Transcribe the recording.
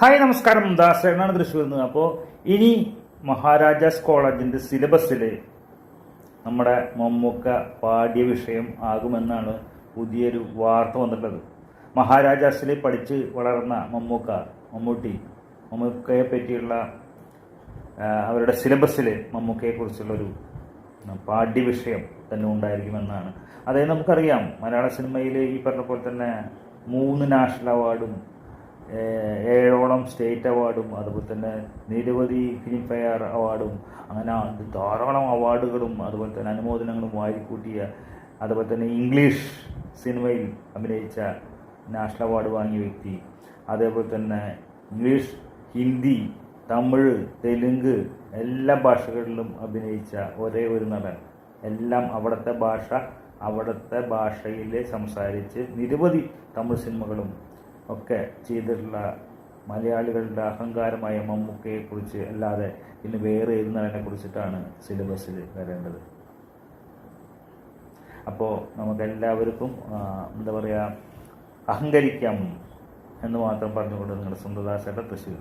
Hi നമസ്കാരം, ദാസേനാണ് തൃശ്ശൂരിൽ നിന്ന്. അപ്പോൾ ഇനി മഹാരാജാസ് കോളേജിൻ്റെ സിലബസിൽ നമ്മുടെ മമ്മൂക്ക പാഠ്യ വിഷയം ആകുമെന്നാണ് പുതിയൊരു വാർത്ത വന്നിട്ടുള്ളത്. മഹാരാജാസിൽ പഠിച്ച് വളർന്ന മമ്മൂക്കയെ പറ്റിയുള്ള അവരുടെ സിലബസിൽ മമ്മൂക്കയെക്കുറിച്ചുള്ളൊരു പാഠ്യ വിഷയം തന്നെ ഉണ്ടായിരിക്കുമെന്നാണ്. അതായത് നമുക്കറിയാം, മലയാള സിനിമയിൽ ഈ പറഞ്ഞ പോലെ തന്നെ 3 നാഷണൽ അവാർഡും 7ഓളം സ്റ്റേറ്റ് അവാർഡും അതുപോലെ തന്നെ നിരവധി ഫിലിം ഫെയർ അവാർഡും അങ്ങനെ ധാരാളം അവാർഡുകളും അതുപോലെ തന്നെ അനുമോദനങ്ങളും വാരിക്കൂട്ടിയ, അതുപോലെ തന്നെ ഇംഗ്ലീഷ് സിനിമയിൽ അഭിനയിച്ച നാഷണൽ അവാർഡ് വാങ്ങിയ വ്യക്തി, അതേപോലെ തന്നെ ഇംഗ്ലീഷ്, ഹിന്ദി, തമിഴ്, തെലുങ്ക് എല്ലാ ഭാഷകളിലും അഭിനയിച്ച ഒരേ ഒരു നടൻ. എല്ലാം അവിടുത്തെ ഭാഷയിൽ സംസാരിച്ച് നിരവധി തമിഴ് സിനിമകളും ഒക്കെ ചെയ്തിട്ടുള്ള മലയാളികളുടെ അഹങ്കാരമായ മമ്മൂക്കയെക്കുറിച്ച് അല്ലാതെ ഇന്ന് വേറെ ഏത് നടനെ കുറിച്ചിട്ടാണ് സിലബസിൽ വരേണ്ടത്? അപ്പോൾ നമുക്കെല്ലാവർക്കും എന്താ പറയുക, അഹങ്കരിക്കാം എന്ന് മാത്രം പറഞ്ഞുകൊണ്ട് നിങ്ങളുടെ സ്വന്തം ദാസേട്ടൻ തൃശ്ശൂർ.